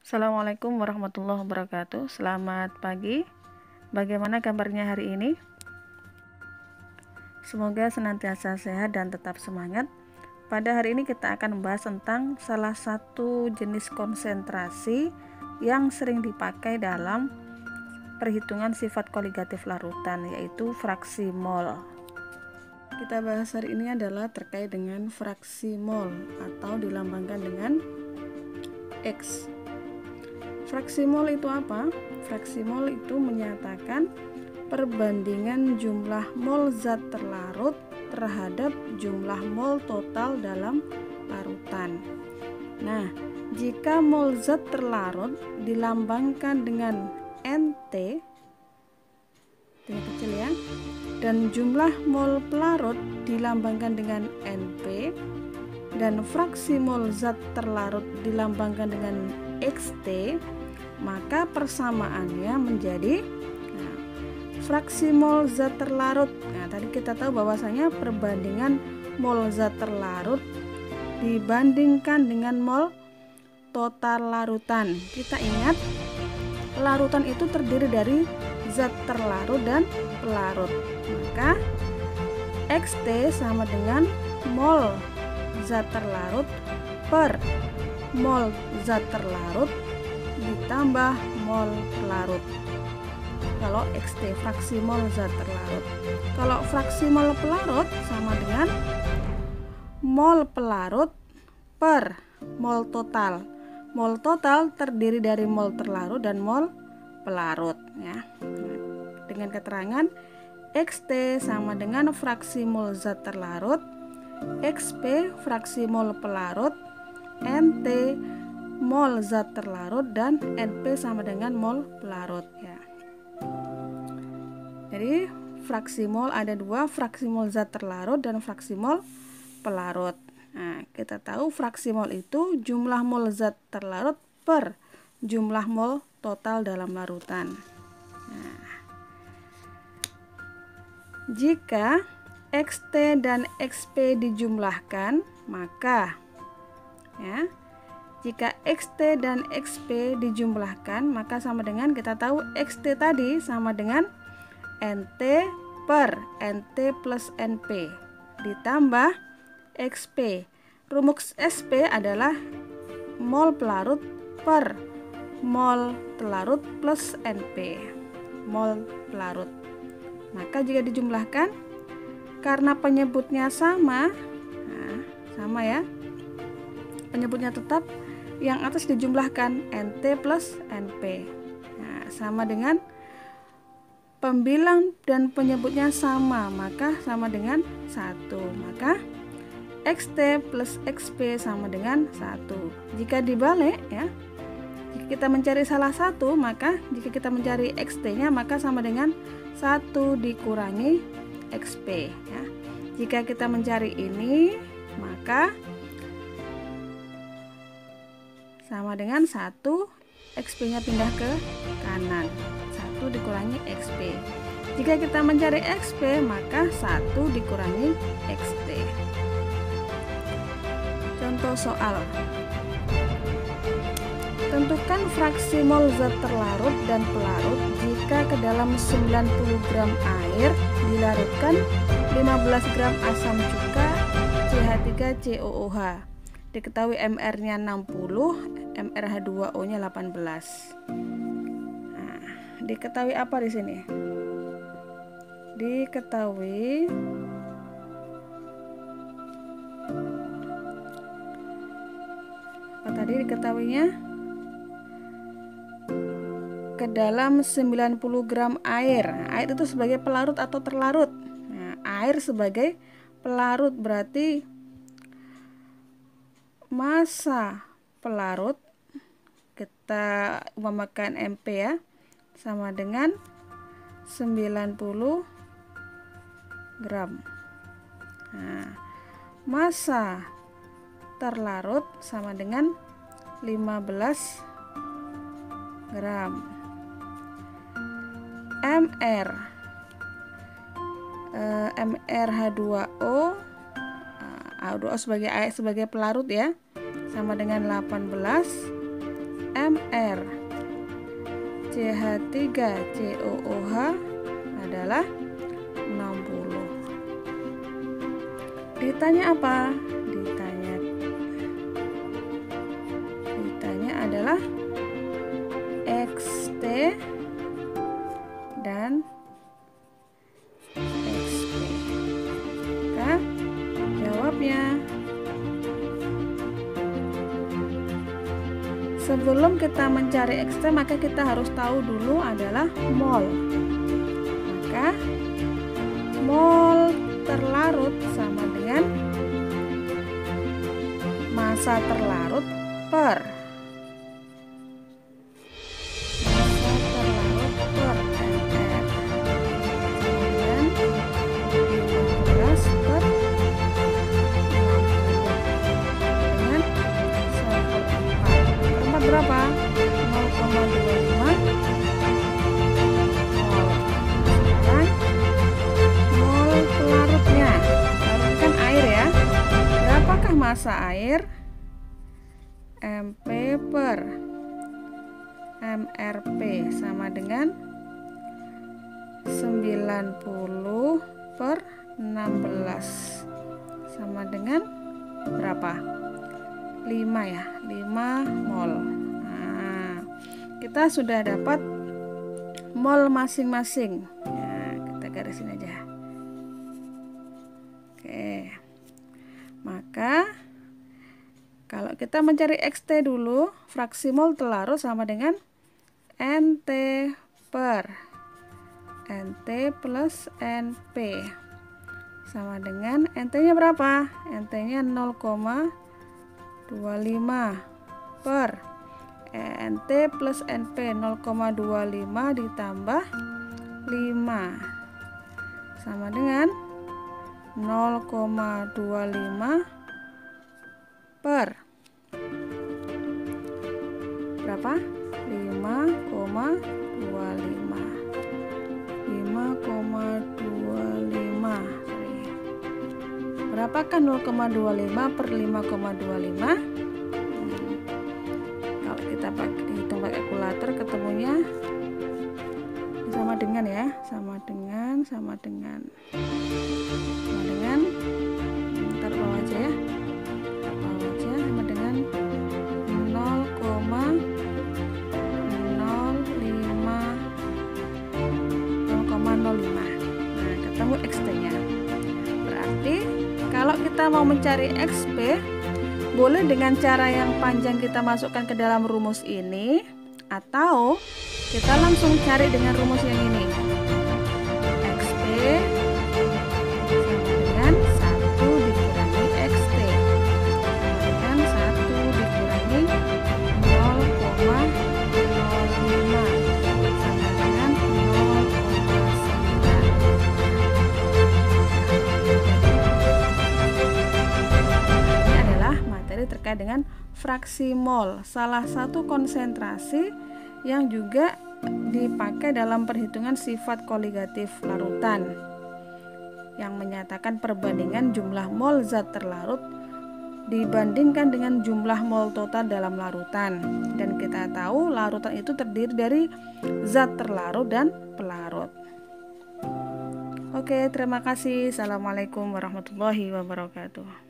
Assalamualaikum warahmatullahi wabarakatuh. Selamat pagi. Bagaimana kabarnya hari ini? Semoga senantiasa sehat dan tetap semangat. Pada hari ini kita akan membahas tentang salah satu jenis konsentrasi yang sering dipakai dalam perhitungan sifat koligatif larutan, yaitu fraksi mol. Kita bahas hari ini adalah terkait dengan fraksi mol atau dilambangkan dengan X. Fraksi mol itu apa? Fraksi mol itu menyatakan perbandingan jumlah mol zat terlarut terhadap jumlah mol total dalam larutan. Nah, jika mol zat terlarut dilambangkan dengan NT, kecil ya, dan jumlah mol pelarut dilambangkan dengan NP, dan fraksi mol zat terlarut dilambangkan dengan XT, maka persamaannya menjadi fraksi mol zat terlarut. Nah, tadi kita tahu bahwasanya perbandingan mol zat terlarut dibandingkan dengan mol total larutan. Kita ingat, larutan itu terdiri dari zat terlarut dan pelarut. Maka XT sama dengan mol zat terlarut per mol zat terlarut ditambah mol pelarut. Kalau XT fraksi mol zat terlarut. Kalau fraksi mol pelarut sama dengan mol pelarut per mol total. Mol total terdiri dari mol terlarut dan mol pelarut ya. Dengan keterangan XT sama dengan fraksi mol zat terlarut, XP fraksi mol pelarut, NT mol zat terlarut, dan NP sama dengan mol pelarut ya. Jadi fraksi mol ada dua, fraksi mol zat terlarut dan fraksi mol pelarut. Nah, kita tahu fraksi mol itu jumlah mol zat terlarut per jumlah mol total dalam larutan. Nah, jika XT dan XP dijumlahkan, maka ya, jika XT dan XP dijumlahkan, maka sama dengan, kita tahu XT tadi sama dengan NT per NT plus NP ditambah XP. Rumus SP adalah mol pelarut per mol telarut plus NP, mol pelarut. Maka jika dijumlahkan, karena penyebutnya sama, nah, sama ya, penyebutnya tetap, yang atas dijumlahkan NT plus NP. Nah, sama dengan pembilang dan penyebutnya sama, maka sama dengan 1. Maka XT plus XP sama dengan 1. Jika dibalik ya, jika kita mencari salah satu, maka jika kita mencari XT-nya maka sama dengan 1 dikurangi XP ya. Jika kita mencari ini, maka sama dengan 1, XP-nya pindah ke kanan, 1 dikurangi XP. Jika kita mencari XP, maka 1 dikurangi XT. Contoh soal. Tentukan fraksi mol zat terlarut dan pelarut jika ke dalam 90 gram air dilarutkan 15 gram asam cuka CH3COOH. Diketahui MR-nya 60, MrH2O-nya 18. Nah, diketahui apa di sini? Diketahui apa tadi diketahuinya? Ke dalam 90 gram air. Air itu sebagai pelarut atau terlarut. Nah, air sebagai pelarut berarti massa pelarut, kita memakan MP ya, sama dengan 90 gram. Nah, massa terlarut sama dengan 15 gram. MrH2O, H2O sebagai air sebagai pelarut ya, sama dengan 18. mR. CH3COOH adalah 60. Ditanya apa? Ditanya adalah XT dan XP. Maka jawabnya, sebelum kita mencari XT maka kita harus tahu dulu adalah mol. Maka mol terlarut sama dengan massa terlarut per mR dengan 15 per 60 dengan 1/4 berapa? 0,25 mol. Sekarang mol pelarutnya, pelarut kan air ya. Berapakah massa air? MP per MRP sama dengan 90 per 16 sama dengan berapa? 5 ya, 5 mol. Nah, kita sudah dapat mol masing-masing. Nah, kita garisin aja. Oke. Maka kalau kita mencari XT dulu, fraksi mol terlarut sama dengan NT per NT plus NP sama dengan NT-nya berapa? NT-nya 0,25 per NT plus NP 0,25 ditambah 5 sama dengan 0,25 per berapa? 5,25. Berapakah 0,25 per 5,25? Kalau kita hitung pakai kalkulator ketemunya sama dengan ya, sama dengan taruh bawah aja ya. Sama dengan 0,05. Nah, ketemu XT-nya. Berarti kalau kita mau mencari XP, boleh dengan cara yang panjang kita masukkan ke dalam rumus ini, atau kita langsung cari dengan rumus yang ini. XP sama dengan 1 dikurangi XT sama dengan 1 dikurangi 0,05 sama dengan 0,9. Ini adalah materi terkait dengan fraksi mol, salah satu konsentrasi yang juga dipakai dalam perhitungan sifat koligatif larutan yang menyatakan perbandingan jumlah mol zat terlarut dibandingkan dengan jumlah mol total dalam larutan. Dan kita tahu larutan itu terdiri dari zat terlarut dan pelarut. Oke, terima kasih. Assalamualaikum warahmatullahi wabarakatuh.